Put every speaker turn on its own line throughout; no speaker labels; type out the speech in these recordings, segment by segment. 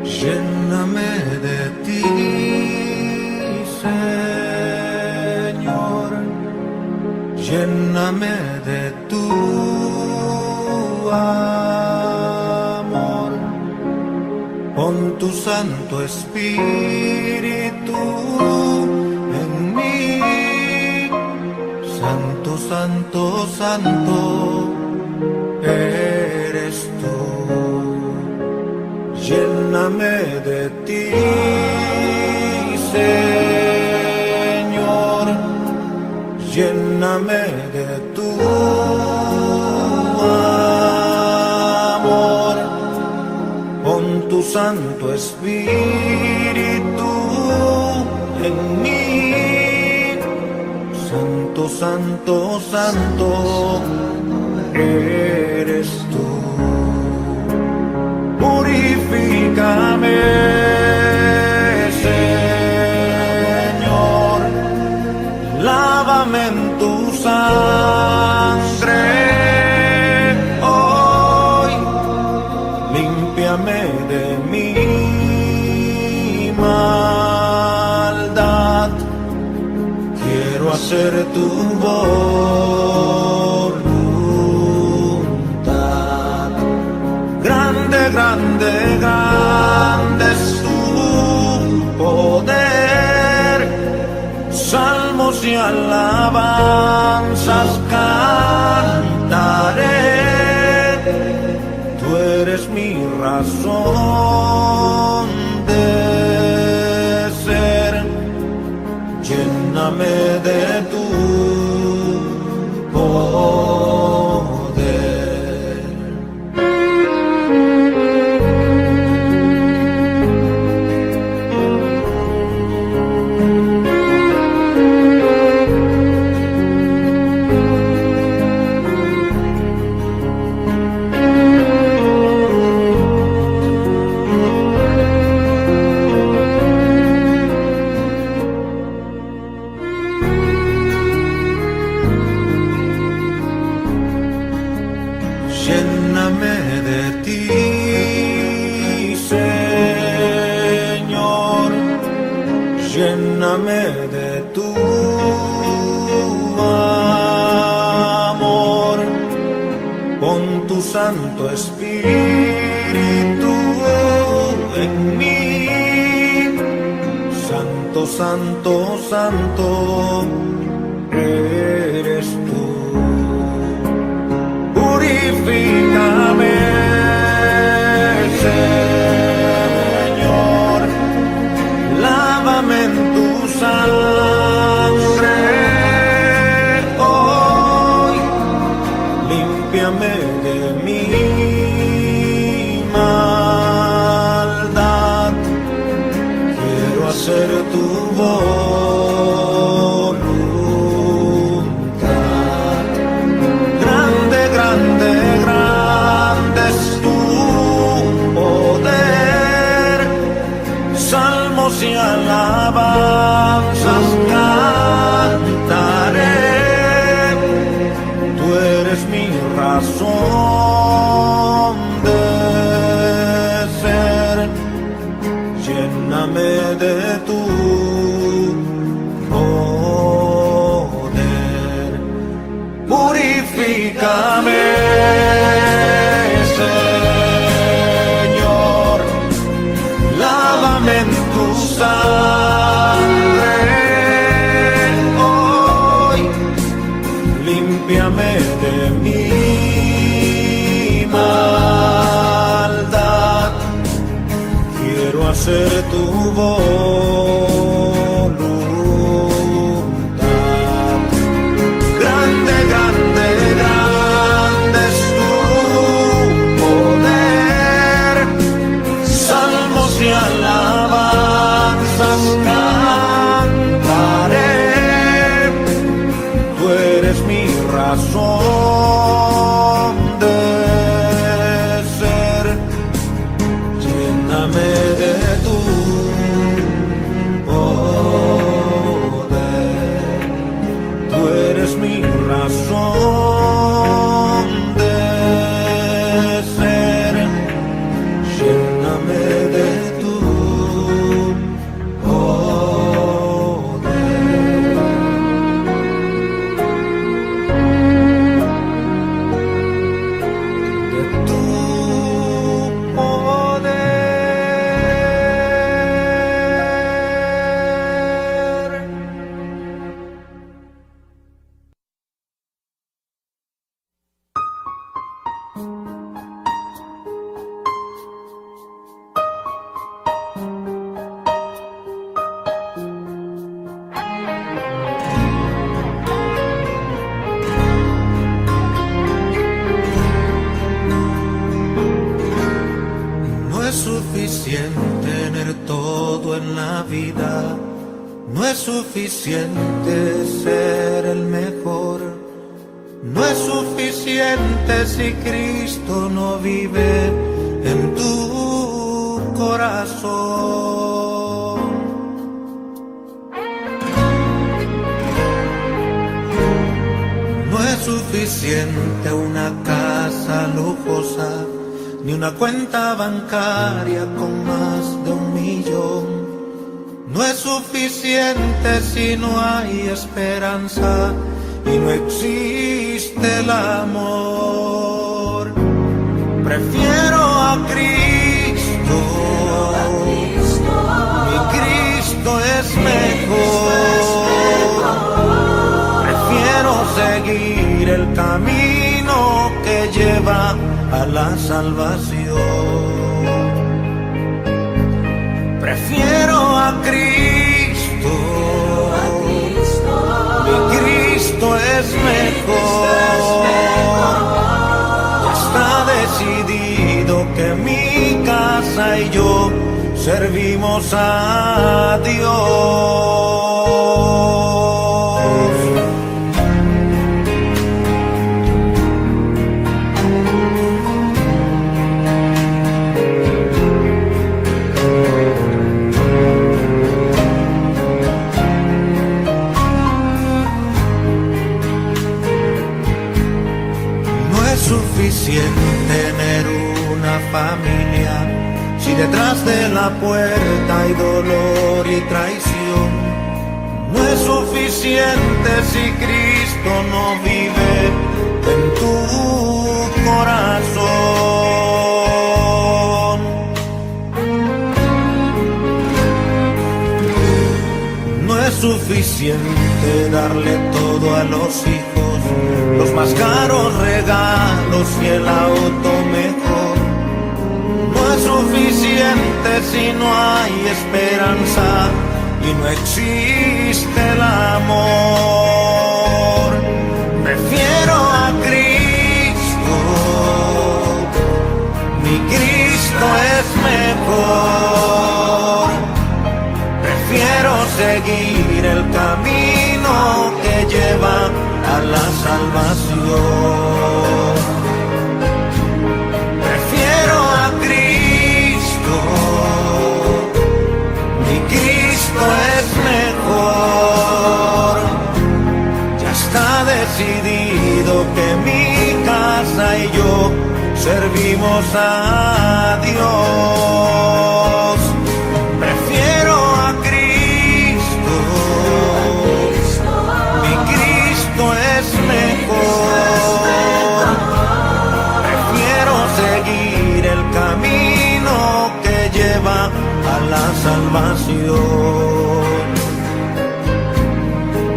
Lléname de ti, Señor, lléname de tu amor, pon tu Santo Espíritu en mí, Santo, Santo, Santo, eres tú. Lléname de ti, Señor, lléname de tu amor, pon tu Santo Espíritu en mí, Santo, Santo, Santo, eres tú. Purifícame, Señor, lávame en tu sangre hoy, límpiame de mi maldad, quiero hacer tu voluntad. Grande, grande, grande es tu poder, salmos y alabanzas cantaré, tú eres mi razón de ser, lléname de tu poder. Lléname de ti, Señor, lléname de tu amor, pon tu Santo Espíritu en mí, Santo, Santo, Santo, eres tú. Purifícame, Señor, lávame en tu sangre hoy, límpiame de mi maldad, quiero hacer tu voluntad. Grande, grande, grande es tu poder, salmos y alabanzas cantaré, tú eres mi razón de ser, lléname de tu poder. Purifícame, Señor, lávame en tu sangre hoy, límpiame de mi maldad, quiero hacer tu voluntad. Grande, grande, grande es tu poder, salmos y alabanzas cantaré, suficiente tener todo en la vida, no es suficiente ser el mejor, no es suficiente si Cristo no vive en tu corazón. No es suficiente una casa lujosa, ni una cuenta bancaria con más de 1 millón. No es suficiente si no hay esperanza y no existe el amor. Prefiero a Cristo, mi Cristo es mejor. Prefiero seguir el camino que lleva a la salvación. Prefiero a Cristo, mi Cristo es mejor. Ya está decidido que mi casa y yo servimos a Dios. Tener una familia si detrás de la puerta hay dolor y traición. No es suficiente si Cristo no vive en tu corazón. No es suficiente darle todo a los hijos, los más caros regalos y el auto mejor. No es suficiente si no hay esperanza y no existe el amor. Prefiero a Cristo, mi Cristo es mejor. Prefiero seguir el camino que lleva a la salvación. Prefiero a Cristo, mi Cristo es mejor. Ya está decidido que mi casa y yo servimos a Dios. Prefiero a Cristo, mi Cristo es mejor. Prefiero seguir el camino que lleva a la salvación.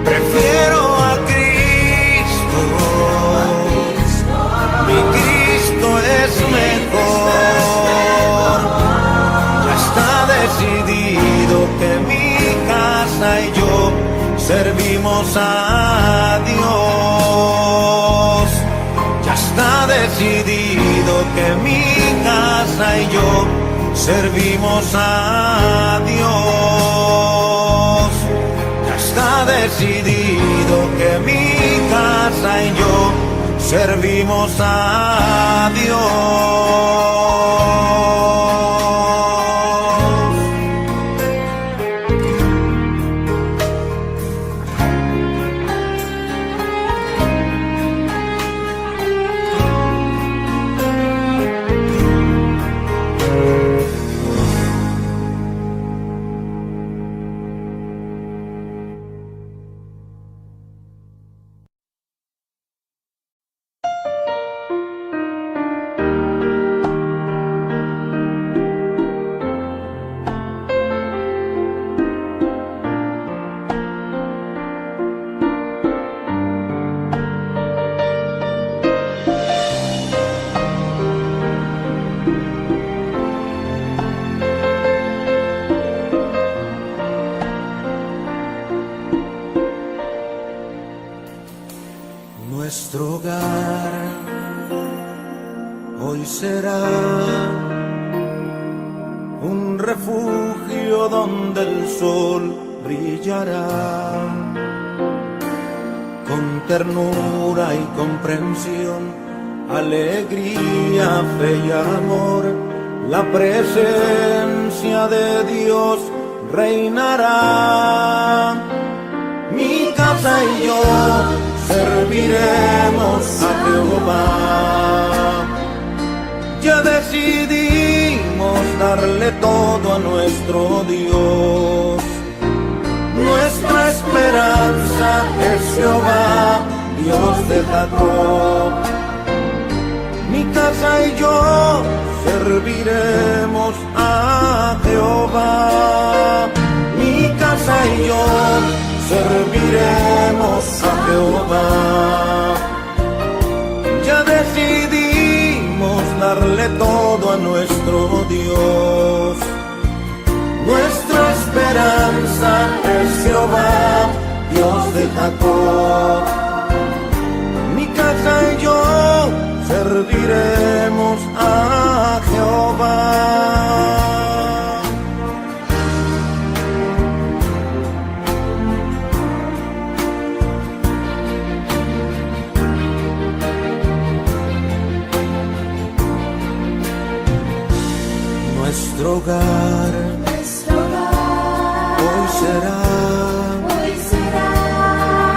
Prefiero a Cristo, mi Cristo es mejor. Ya está decidido que mi casa y yo servimos a Dios. Ya está decidido que mi casa y yo servimos a Dios. Ya está decidido que mi casa y yo servimos a Dios. Nuestro hogar hoy será refugio donde el sol brillará. Con ternura y comprensión, alegría, fe y amor, la presencia de Dios reinará. Mi casa y yo serviremos a Jehová. Ya decidimos darle todo a nuestro Dios. Nuestra esperanza es Jehová, Dios de Jacob. Mi casa y yo serviremos a Jehová. Mi casa y yo serviremos a Jehová. Ya decidimos darle todo a nuestro Dios. Nuestra esperanza es Jehová, Dios de Jacob. Mi casa y yo serviremos a Jehová. Nuestro hogar hoy será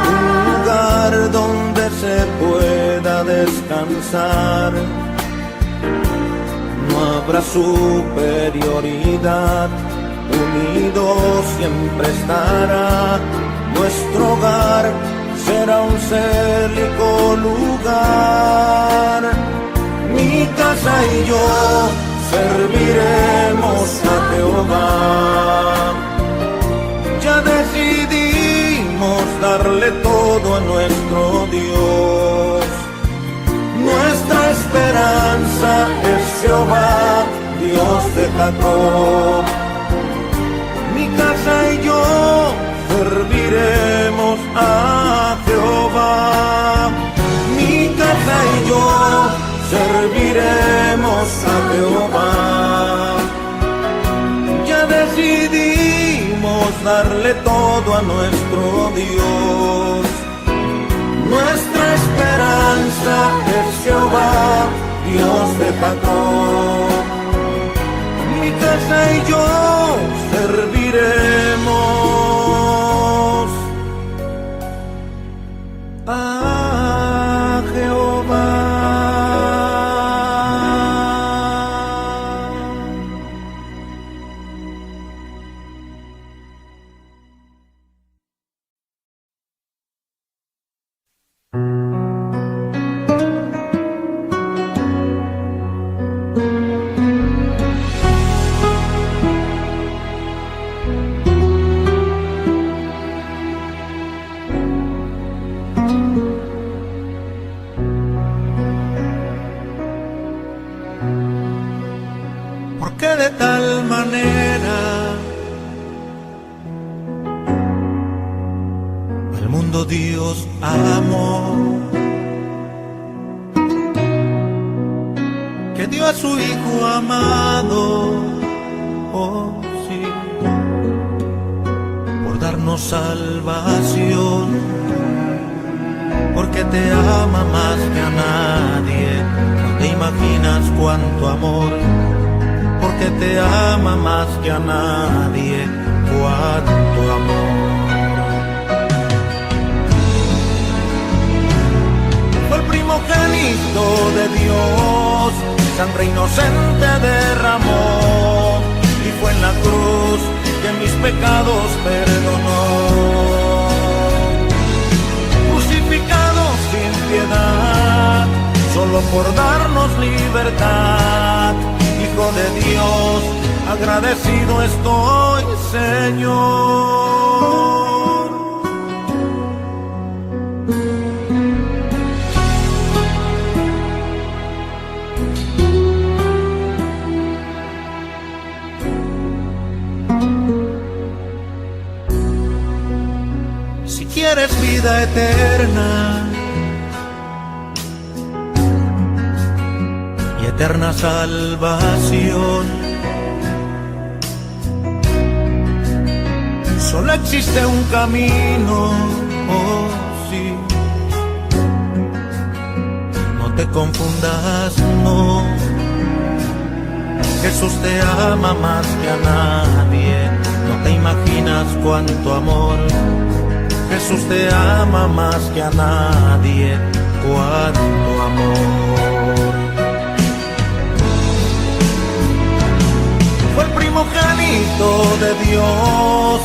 un lugar donde se pueda descansar. No habrá superioridad, unido siempre estará. Nuestro hogar será un célico lugar. Mi casa y yo serviremos a Jehová. Ya decidimos darle todo a nuestro Dios. Nuestra esperanza es Jehová, Dios de Jacob. Mi casa y yo serviremos a Jehová. Mi casa y yo serviremos a Jehová. Ya decidimos darle todo a nuestro Dios. Nuestra esperanza es Jehová, Dios de Jacob. Mi casa y yo serviremos a Jehová. Porque de tal manera al mundo Dios amó, que dio a su Hijo amado, oh sí, por darnos salvación, porque te ama más que a nadie, no te imaginas cuánto amor. Porque te ama más que a nadie, cuánto amor. Fue el primogénito de Dios, sangre inocente derramó, y fue en la cruz que mis pecados perdonó. Crucificado sin piedad, solo por darnos libertad. Hijo de Dios, agradecido estoy, Señor. Si quieres vida eterna y eterna salvación, existe un camino, oh sí. No te confundas, no. Jesús te ama más que a nadie. No te imaginas cuánto amor. Jesús te ama más que a nadie. Cuánto amor. Fue el primogénito de Dios,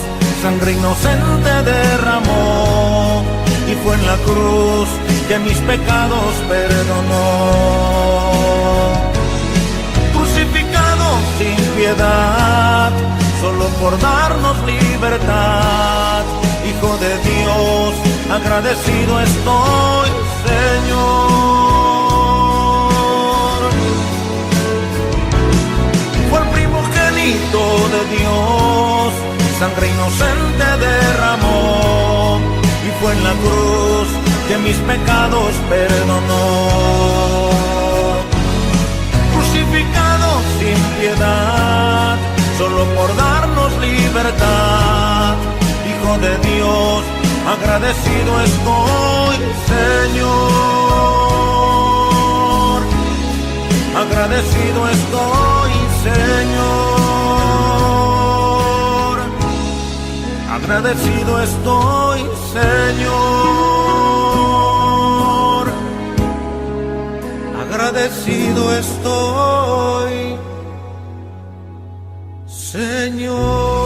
sangre inocente derramó, y fue en la cruz que mis pecados perdonó. Crucificado sin piedad, solo por darnos libertad, Hijo de Dios, agradecido estoy, Señor. Fue el primogénito de Dios, sangre inocente derramó, y fue en la cruz que mis pecados perdonó. Crucificado sin piedad, solo por darnos libertad, Hijo de Dios, agradecido estoy, Señor. Agradecido estoy, Señor. Agradecido estoy, Señor. Agradecido estoy, Señor.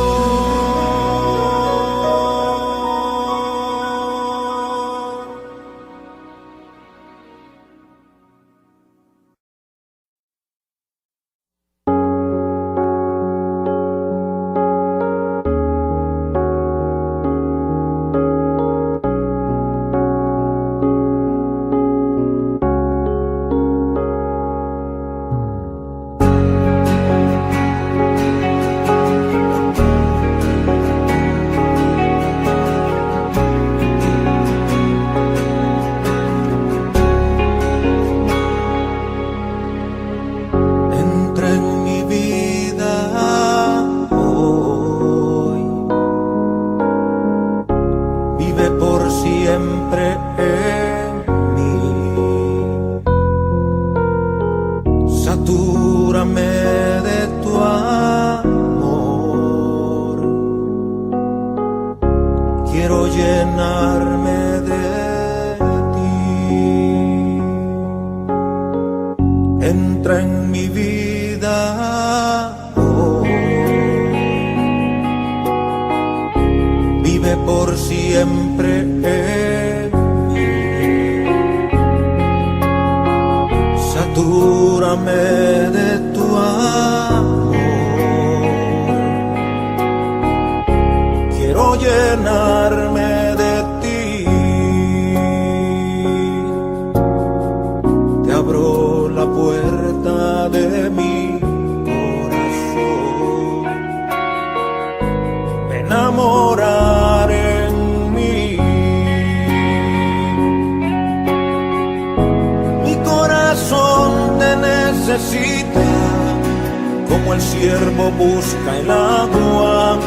Como el ciervo busca el agua,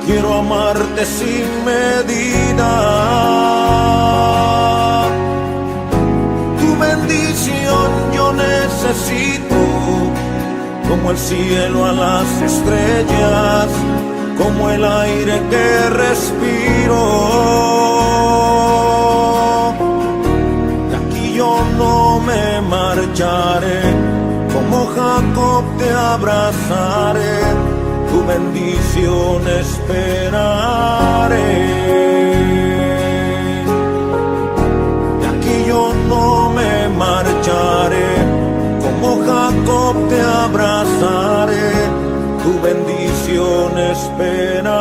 quiero amarte sin medida. Tu bendición yo necesito, como el cielo a las estrellas, como el aire que respiro. De aquí yo no me marcharé, como Jacob te abrazaré, tu bendición esperaré. De aquí yo no me marcharé, como Jacob te abrazaré, tu bendición esperaré.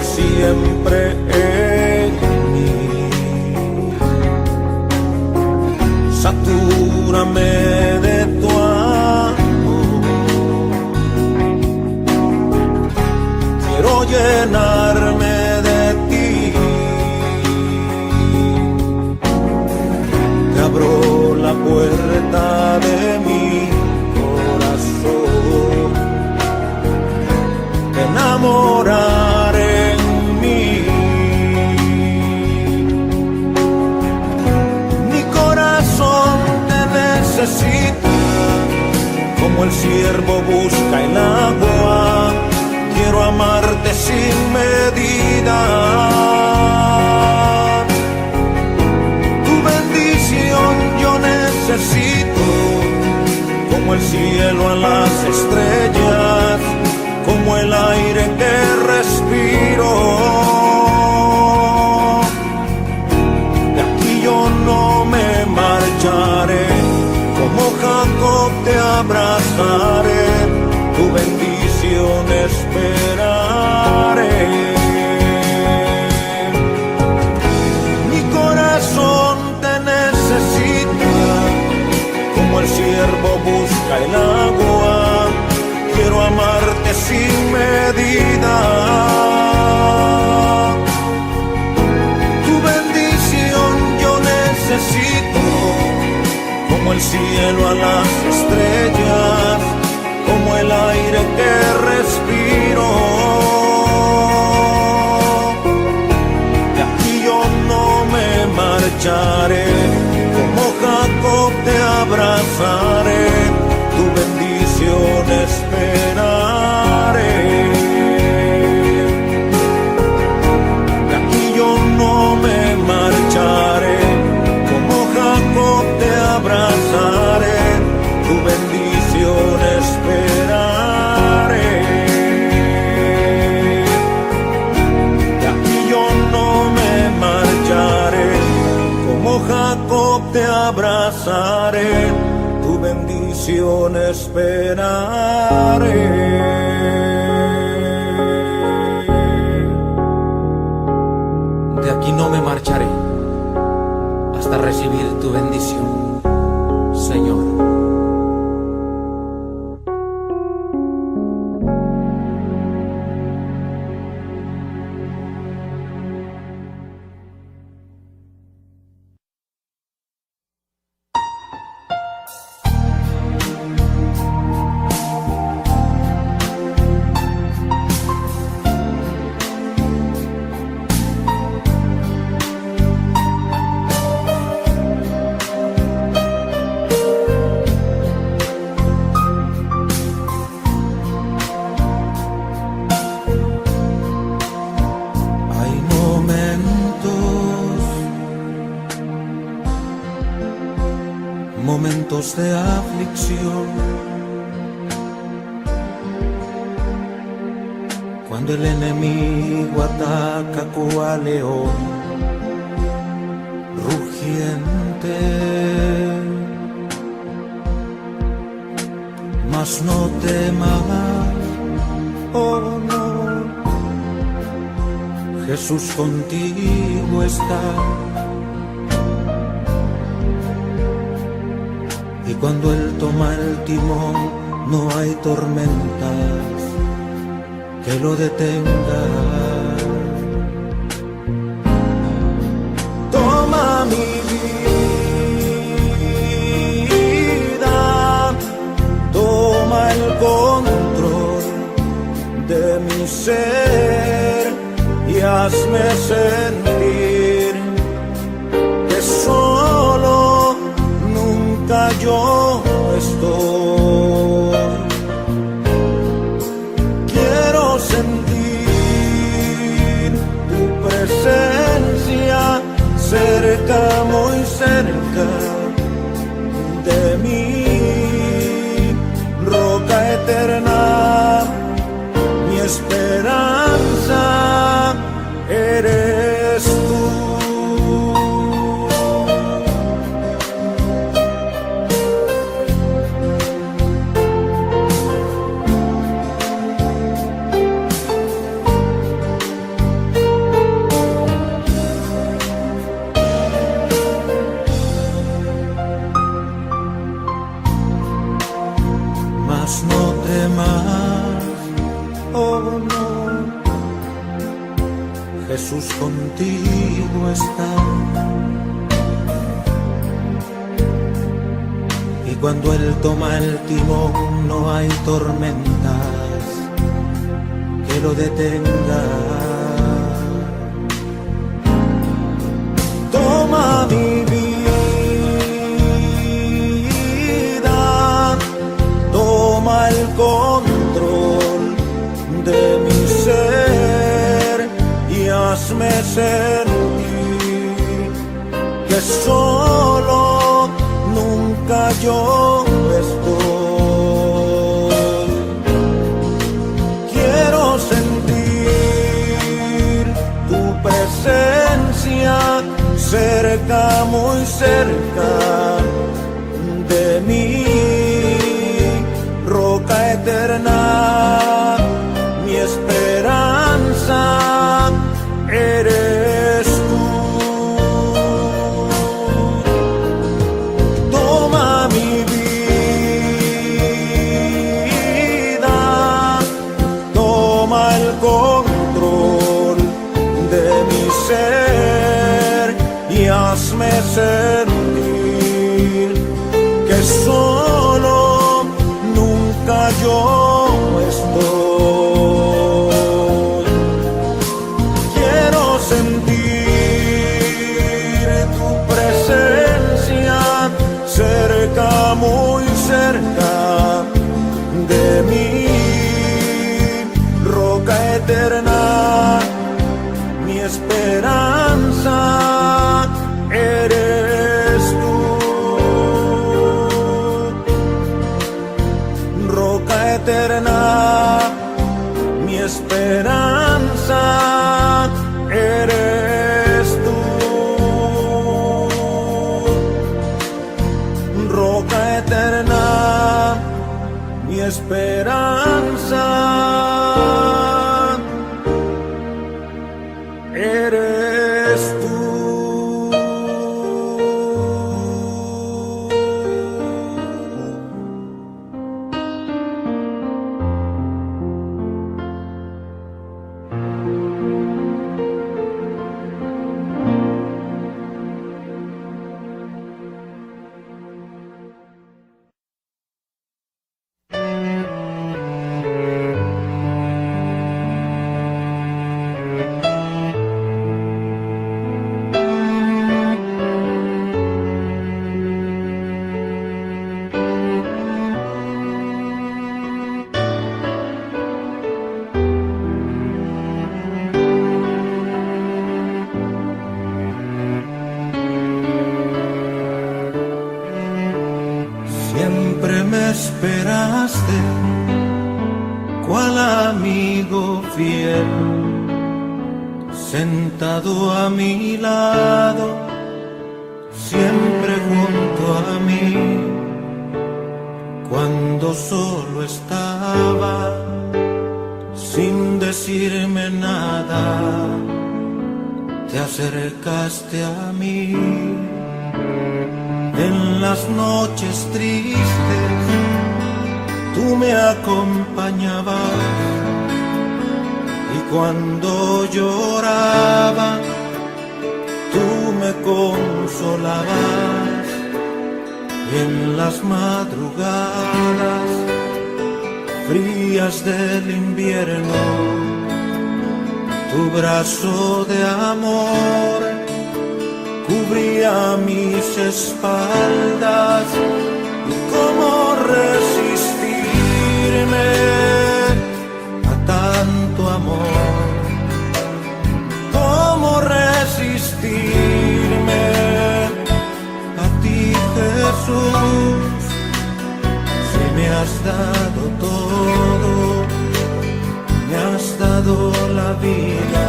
Siempre en mí, satura necesita, como el ciervo busca el agua. Quiero amarte sin medida. Tu bendición yo necesito, como el cielo a las estrellas, como el aire que respiro. De aquí yo no me marcharé, como Jacob te abrazaré, tu bendición esperaré. Mi corazón te necesita, como el ciervo busca el agua. Quiero amarte sin medida. Tu bendición yo necesito, como el cielo a las estrellas, como el aire que respiro. De aquí yo no me marcharé, como Jacob te abrazaré, tu bendición esperaré. De aquí yo no me marcharé, como Jacob te abrazaré, tu bendición esperaré. De aquí yo no me marcharé, como Jacob te abrazaré, tu bendición esperaré.
De aquí no me marcharé hasta recibir tu bendición, Señor.
Momentos de aflicción, cuando el enemigo ataca cual león rugiente, mas no temas, oh no, Jesús contigo está. Y cuando Él toma el timón, no hay tormentas que lo detengan. Toma mi vida, toma el control de mi ser y hazme sentir que solo yo estoy. Quiero sentir tu presencia cerca, muy cerca de mí, roca eterna, mi esperanza eres tú. No temas, oh no, Jesús contigo está. Y cuando Él toma el timón, no hay tormentas que lo detengan. Toma mi vida,
sentir que solo nunca yo estoy. Quiero sentir tu presencia cerca, muy cerca de mí, roca eterna, mi esperanza eres tú. Toma mi vida, toma el control de mi ser y hazme sentir que solo nunca yo estoy. Quiero sentir tu presencia cerca, muy cerca de mí, roca eterna, mi esperanza eres tú. Roca eterna, mi esperanza eres tú. Roca eterna, mi esperanza eres tú. Siempre me esperaste, cual amigo fiel, sentado a mi lado, siempre junto a mí. Cuando solo estaba, sin decirme nada, te acercaste a mí. En las noches tristes tú me acompañabas, y cuando lloraba tú me consolabas. Y en las madrugadas frías del invierno, tu brazo de amor cubría mis espaldas. ¿Y cómo resistirme a tanto amor? ¿Cómo resistirme a ti, Jesús? Si me has dado todo, me has dado la vida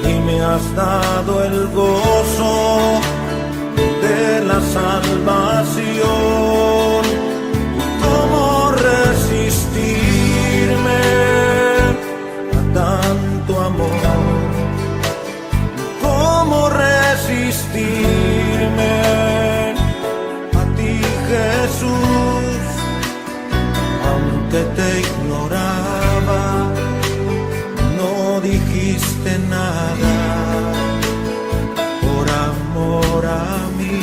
y me has dado el gozo de la salvación. ¿Cómo resistirme a tanto amor? ¿Cómo resistirme a ti, Jesús? Aunque te ignoraba, no dijiste nada por amor a mí.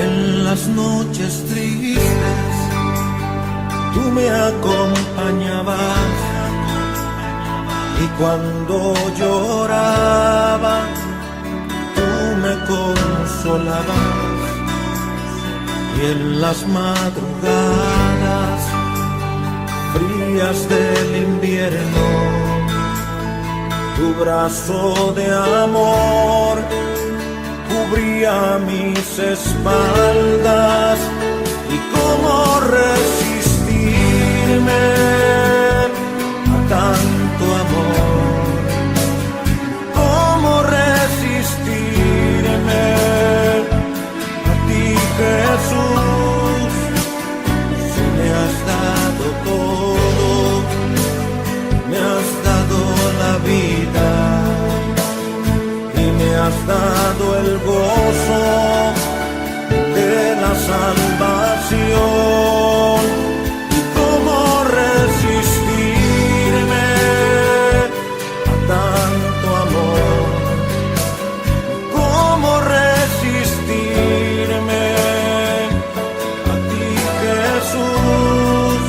En las noches tristes tú me acompañabas, y cuando lloraba
consolabas y en las madrugadas frías del invierno tu brazo de amor cubría mis espaldas. Y cómo resistirme a tanto amor, cómo resistirme a ti, Jesús, si me has dado todo, me has dado la vida y me has dado el gozo de la salvación. ¿Y cómo resistirme a tanto amor? ¿Cómo resistirme a ti, Jesús?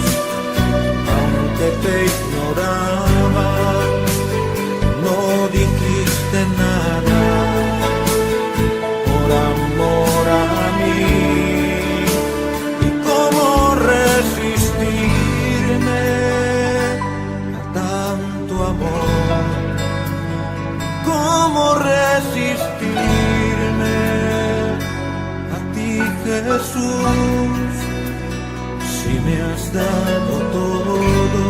Aunque te ignoraba, no dijiste nada por amor a mí. ¿Y cómo resistirme a tanto amor? ¿Cómo resistirme a ti, Jesús? Si me has dado todo,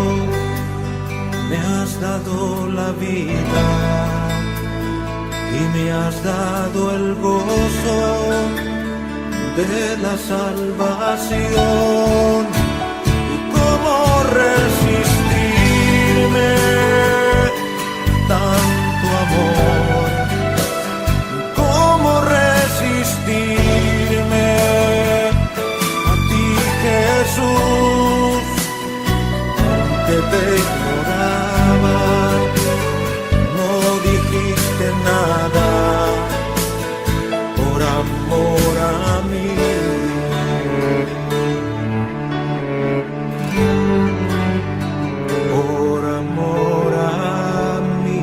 me has dado la vida y me has dado el gozo de la salvación. ¿Y cómo resistirme a tanto amor? ¿Cómo resistirme a ti, Jesús? Aunque te ignoraba, no dijiste nada por amor a mí. Por amor a mí.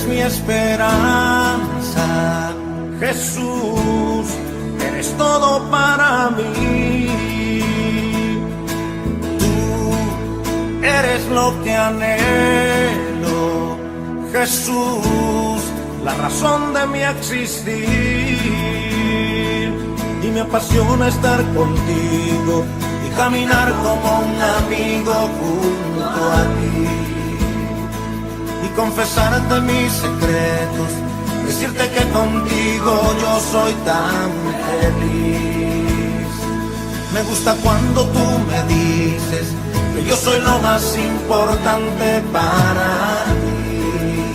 Mi esperanza, Jesús, eres todo para mí. Tú eres lo que anhelo, Jesús, la razón de mi existir. Y me apasiona estar contigo y caminar como un amigo junto a ti. Confesarte mis secretos, decirte que contigo yo soy tan feliz. Me gusta cuando tú me dices que yo soy lo más importante para ti.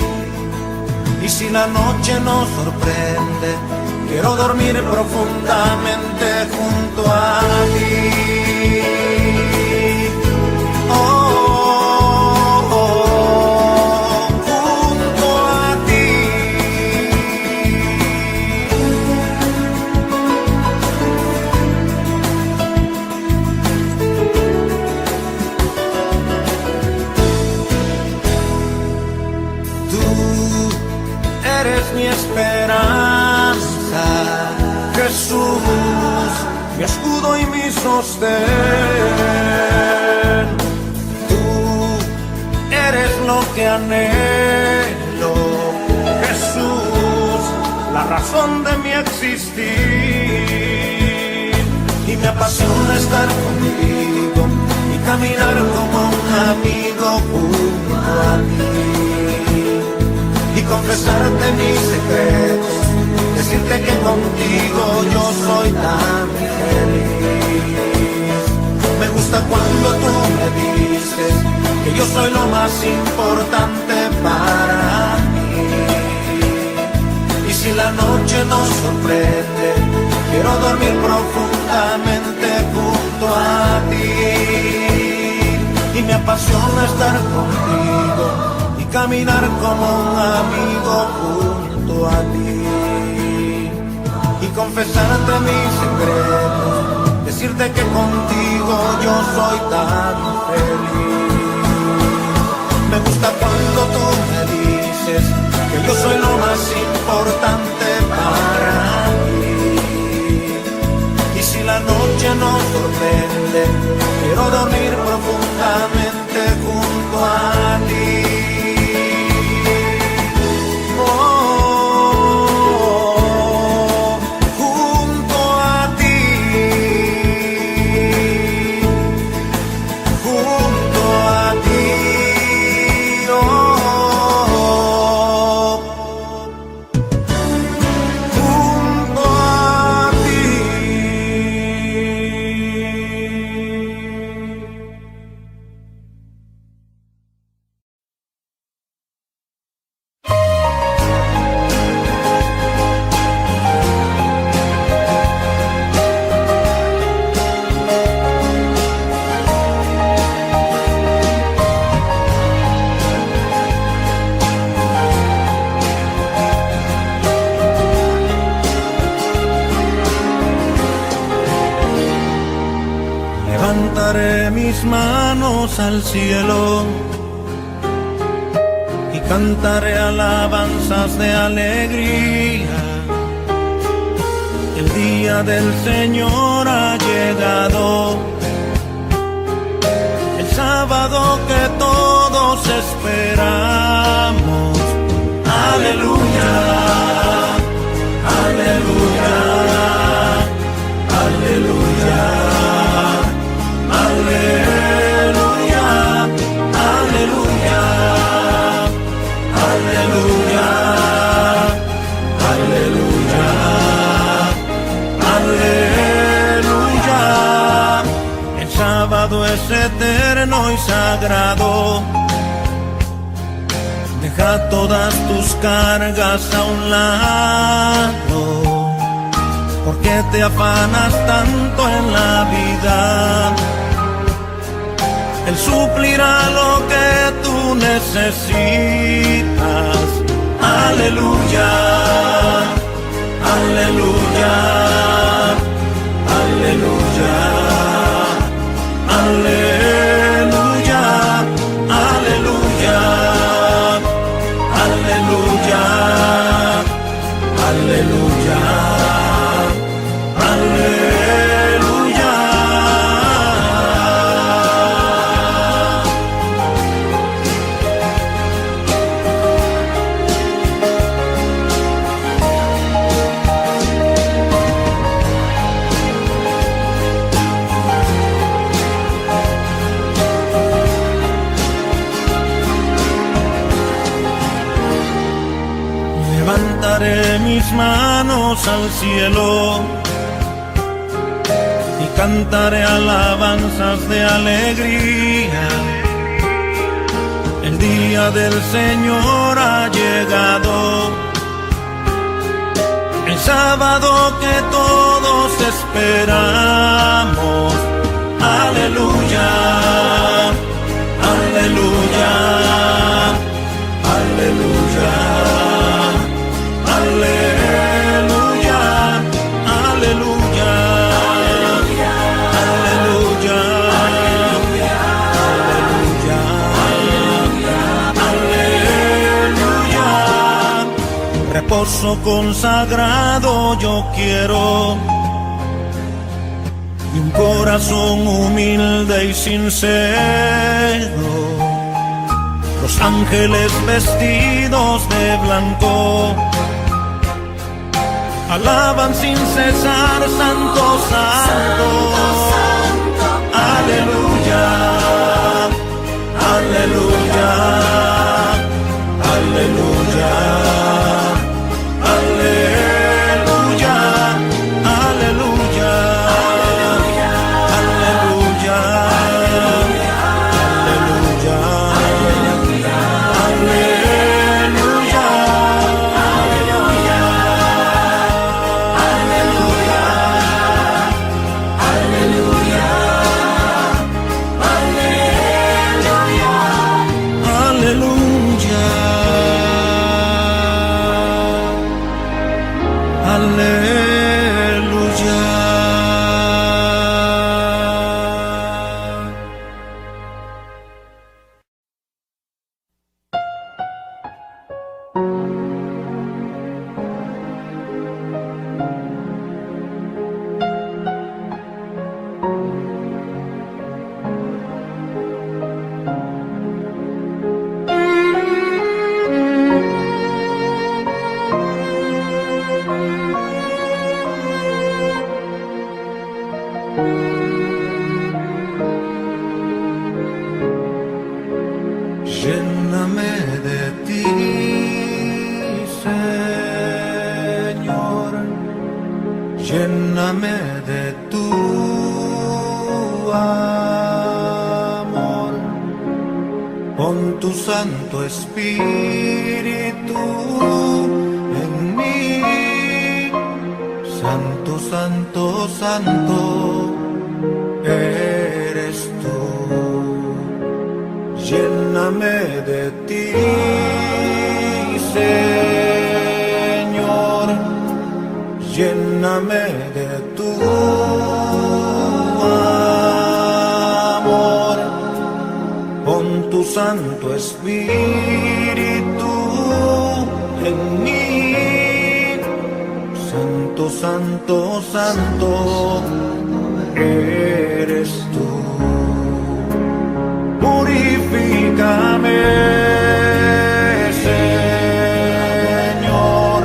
Y si la noche nos sorprende, quiero dormir profundamente junto a ti. Mi esperanza, Jesús, mi escudo y mi sostén. Tú eres lo que anhelo, Jesús, la razón de mi existir. Y me apasiona estar contigo y caminar como un amigo junto a ti. Y confesarte mis secretos, decirte que contigo yo soy tan feliz. Me gusta cuando tú me dices que yo soy lo más importante para mí. noche nos sorprende, quiero dormir profundamente junto a ti. Y me apasiona estar contigo y caminar como un amigo junto a ti. Y confesarte mis secretos, decirte que contigo yo soy tan feliz. Me gusta cuando tú me dices que yo soy lo más importante para ti. Y si la noche nos sorprende, quiero dormir profundamente junto a ti.
Levantaré mis manos al cielo y cantaré alabanzas de alegría. El día del Señor ha llegado, el sábado que todos esperamos. Aleluya, aleluya, aleluya. Aleluya, aleluya, aleluya, aleluya, aleluya. El sábado es eterno y sagrado. Deja todas tus cargas a un lado. ¿Por qué te afanas tanto en la vida? Él suplirá lo que tú necesitas. Aleluya, aleluya, aleluya, aleluya, aleluya, aleluya, aleluya, aleluya. Levantaré mis manos al cielo y cantaré alabanzas de alegría. El día del Señor ha llegado, el sábado que todos esperamos. Aleluya, aleluya, aleluya. Aleluya, aleluya, aleluya, aleluya, aleluya. Reposo consagrado yo quiero y un corazón humilde y sincero. Los ángeles vestidos de blanco alaban sin cesar, santo, santo, aleluya, aleluya, aleluya, aleluya, aleluya, aleluya, aleluya, aleluya. Lléname de tu amor, pon tu Santo Espíritu en mí. Santo, Santo, Santo eres tú. Lléname de ti, Señor. Lléname de tu amor, pon tu Santo Espíritu en mí. Santo, Santo, Santo eres tú. Purifícame, Señor,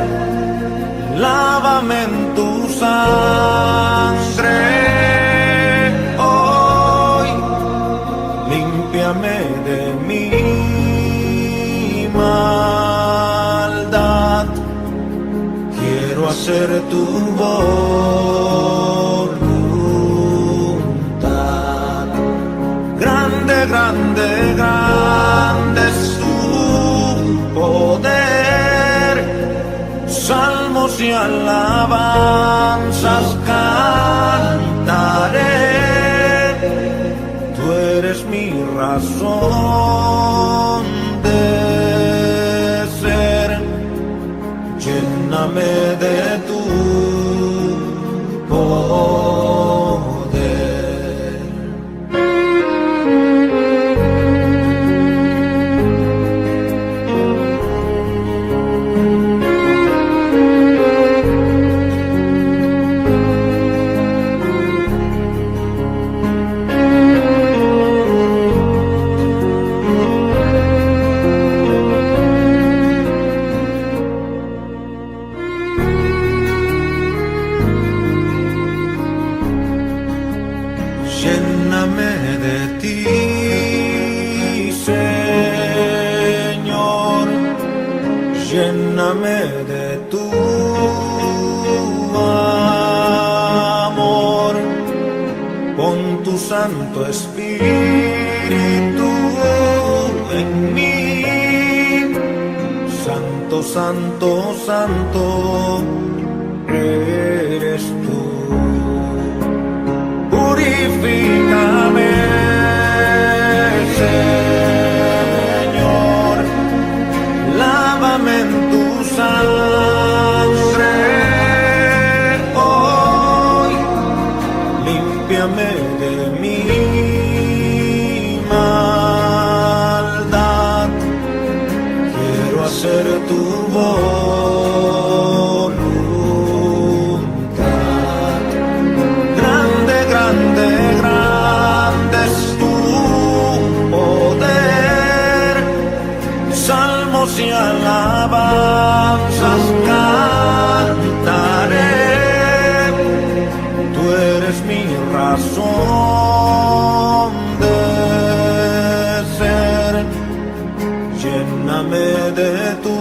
lávame en tu sangre hoy, límpiame de mi maldad. Quiero hacer tu voluntad. Grande, grande, grande es tu poder. Salmos y alabanzas cantaré. Tú eres mi razón de ser. Lléname de tu poder. Lléname de ti, Señor. Lléname de tu amor, pon tu Santo Espíritu en mí. Santo, Santo, Santo eres tú. Purifícame, Señor, lávame en tu sangre hoy, límpiame de mi maldad. Quiero hacer tu voluntad. Grande, grande, grande es tu poder. Salmos y alabanzas cantaré. Tú eres mi razón de ser. Lléname de tu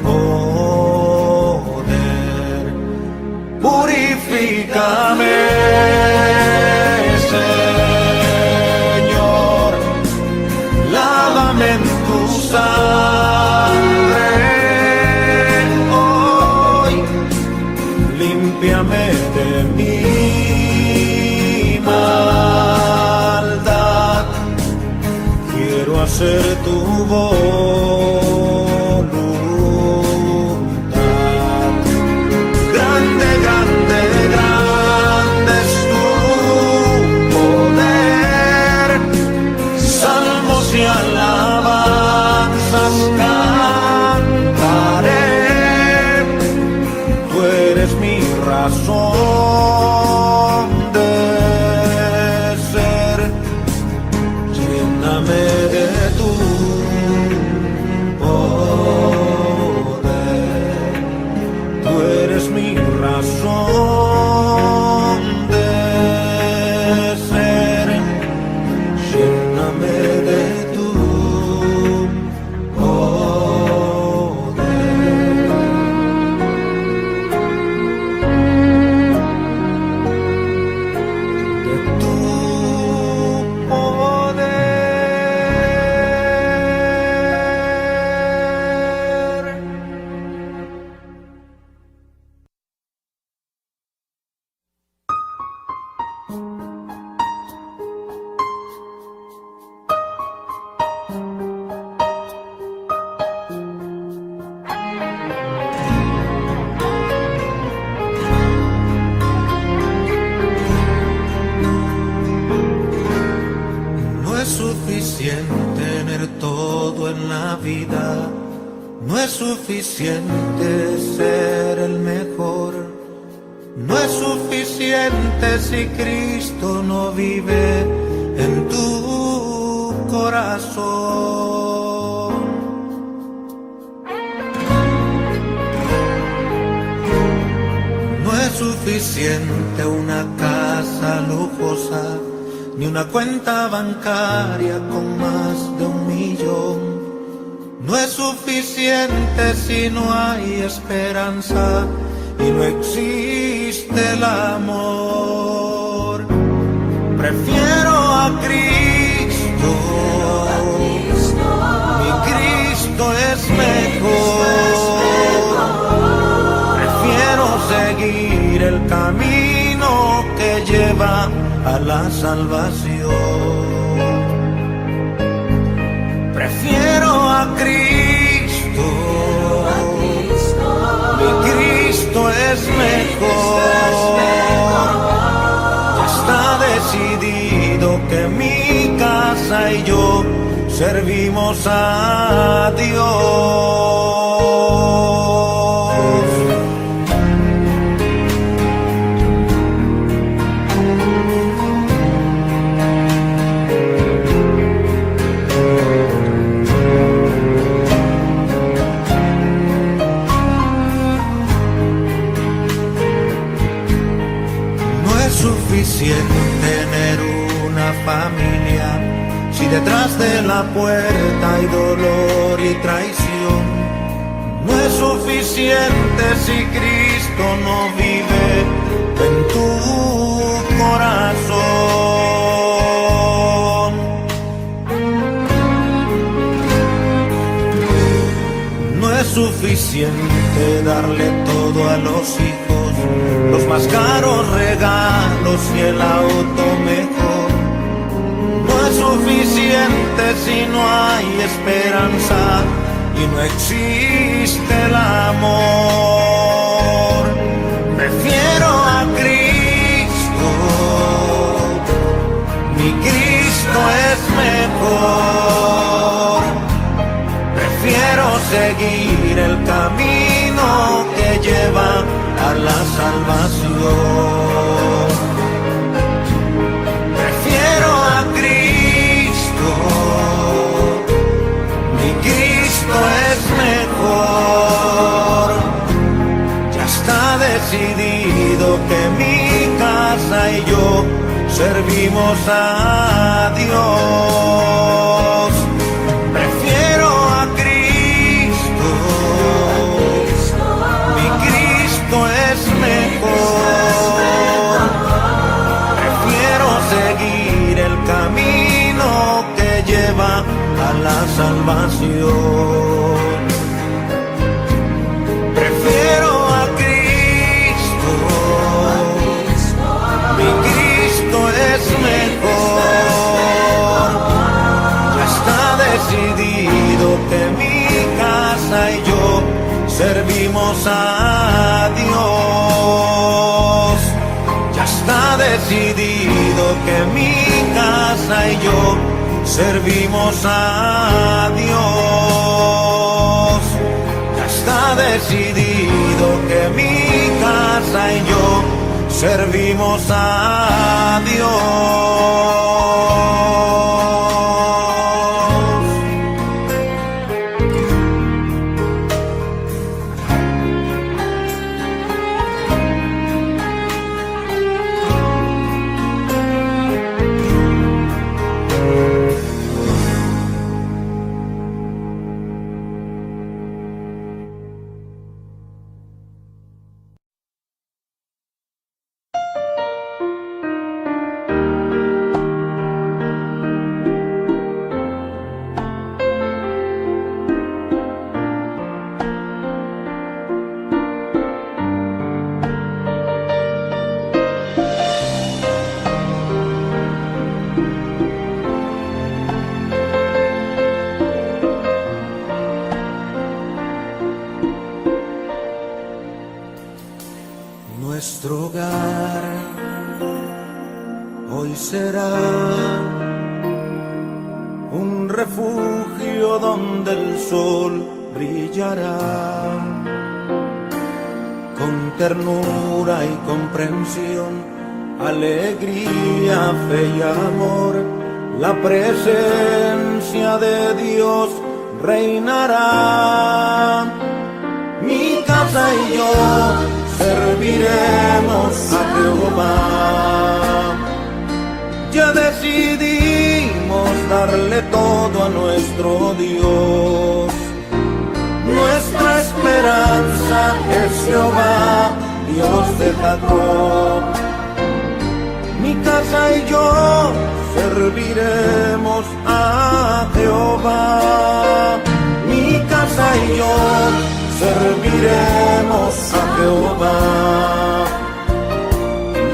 poder. Purifícame, Señor, lávame en tu sangre hoy, límpiame de mi maldad. Quiero hacer tu voluntad. Grande, grande, grande es tu poder. Salmos y alabanzas cantaré. Tú eres mi razón de ser. Lléname de tu poder. Tú eres mi razón de ser. Lléname de tu poder. No es suficiente ser el mejor, no es suficiente si Cristo no vive en tu corazón. No es suficiente una casa lujosa, ni una cuenta bancaria con más de 1 millón. No es suficiente si no hay esperanza y no existe el amor. Prefiero a Cristo, mi Cristo es mejor. Prefiero seguir el camino que lleva a la salvación. Prefiero a Cristo, mi Cristo es mejor. Ya está decidido que mi casa y yo servimos a Dios. Suficiente tener una familia si detrás de la puerta hay dolor y traición. No es suficiente si Cristo no vive en tu corazón. No es suficiente darle todo a los hijos, los más caros regalos y el auto mejor. No es suficiente si no hay esperanza y no existe el amor. Prefiero a Cristo, mi Cristo es mejor. Prefiero seguir el camino que lleva a la salvación. Prefiero a Cristo, mi Cristo es mejor. Ya está decidido que mi casa y yo servimos a Dios. Prefiero a Cristo, mi Cristo es mejor. Prefiero seguir el camino que lleva a la salvación. Prefiero a Cristo, mi Cristo es mejor. Ya está decidido que mi casa y yo servimos a Dios. Ya está decidido que mi casa y yo servimos a Dios. Ya está decidido que mi casa y yo servimos a Dios. Nuestro hogar hoy será un refugio donde el sol brillará. Con ternura y comprensión, alegría, fe y amor, la presencia de Dios reinará. Mi casa y yo serviremos a Jehová. Ya decidimos darle todo a nuestro Dios. Nuestra esperanza es Jehová, Dios de Jacob. Mi casa y yo serviremos a Jehová. Mi casa y yo serviremos a Jehová.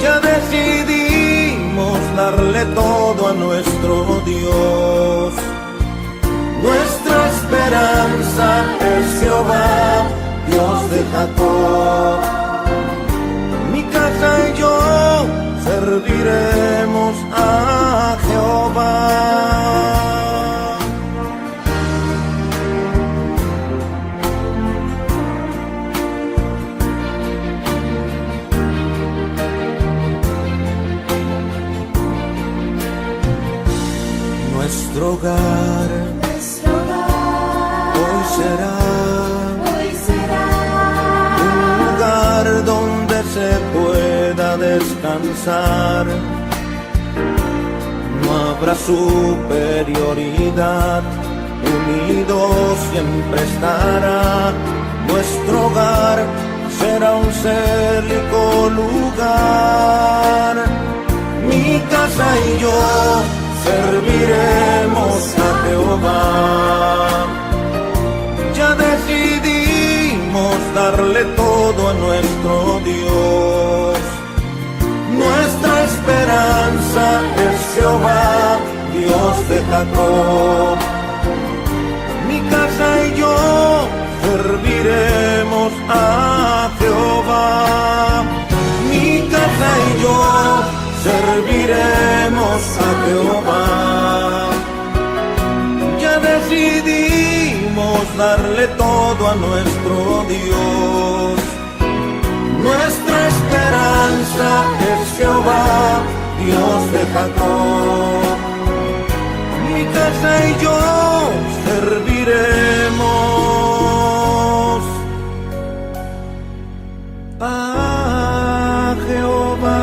Ya decidimos darle todo a nuestro Dios. Nuestra esperanza es Jehová, Dios de Jacob. Mi casa y yo serviremos a Jehová. Nuestro hogar hoy será un lugar donde se pueda descansar. No habrá superioridad, unido siempre estará. Nuestro hogar será un célico lugar. Mi casa y yo serviremos a Jehová. Ya decidimos darle todo a nuestro Dios. Nuestra esperanza es Jehová, Dios de Jacob. Mi casa y yo serviremos a Jehová. Mi casa y yo serviremos a Jehová. Ya decidimos darle todo a nuestro Dios. Nuestra esperanza es Jehová, Dios de Jacob. Mi casa y yo serviremos a Jehová.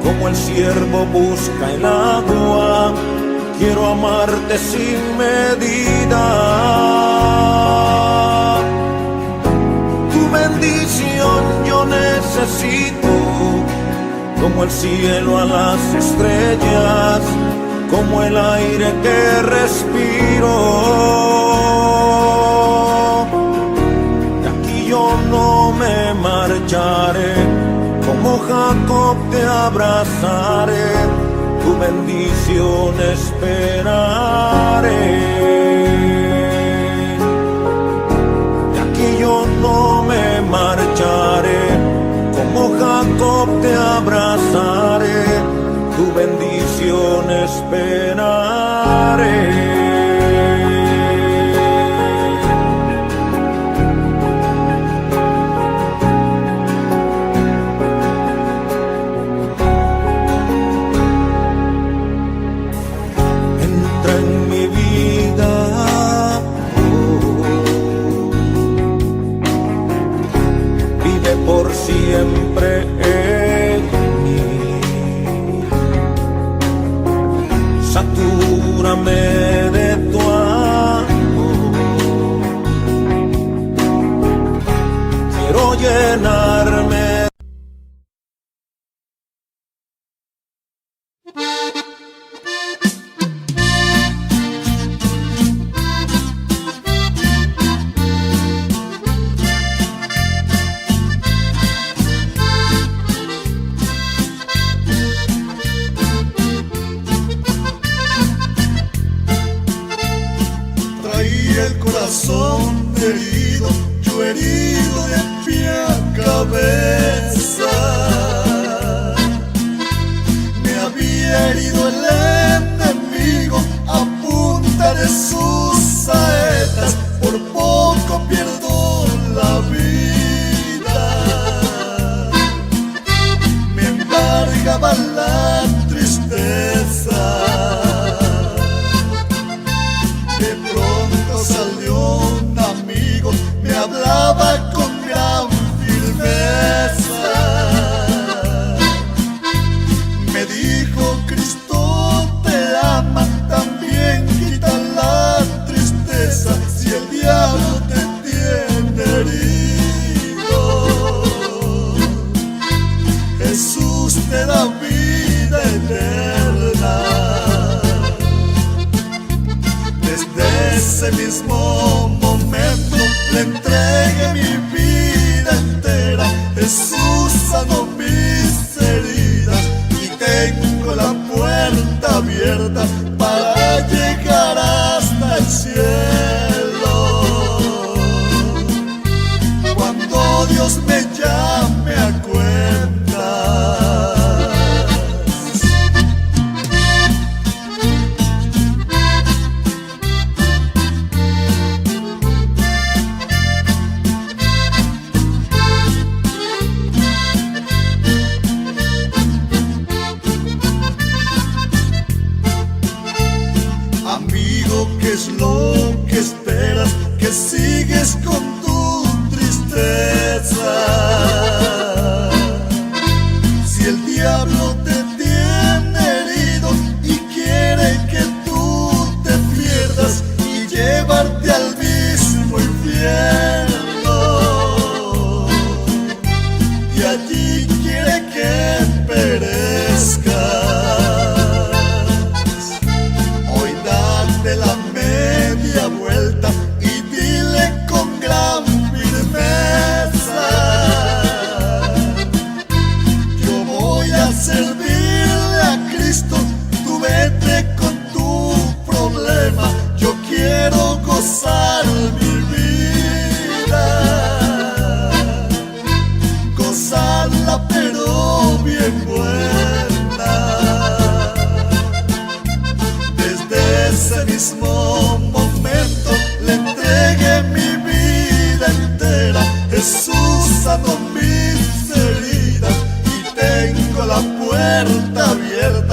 Como el ciervo busca el agua, quiero amarte sin medida. Tu bendita
necesito, como el cielo a las estrellas, como el aire que respiro. De aquí yo no me marcharé, como Jacob te abrazaré, tu bendición esperaré. De aquí yo no me marcharé, como Jacob te abrazaré, tu bendición esperaré. Siempre en mí, satúrame de tu amor, quiero llenarme.
El corazón herido, yo herido de pie a cabeza. Me había herido el enemigo a punta de sus saetas, por poco pierdo la vida. Me embargaba la tristeza. Salió un amigo, me hablaba con gran firmeza. Me dijo: Cristo te ama, también quita la tristeza. Si el diablo te tiene herido, Jesús te da vida eterna. Desde ese mismo momento le entregué mi vida entera. Jesús sanó mis heridas y tengo la puerta abierta para llegar hasta el cielo. Cuando Dios me llame a cuentas, ¿qué es lo que esperas? Que sigues con tu tristeza. Si el diablo te tiene herido y quiere que tú te pierdas y llevarte al mismo infierno, y allí quiere que perezcas, de la media vuelta y dile con gran firmeza: yo voy a servirle a Cristo, tú vete con tu problema, yo quiero gozar mi vida, gozarla pero bien buena. Ese mismo momento le entregué mi vida entera. Jesús sanó mis heridas y tengo la puerta abierta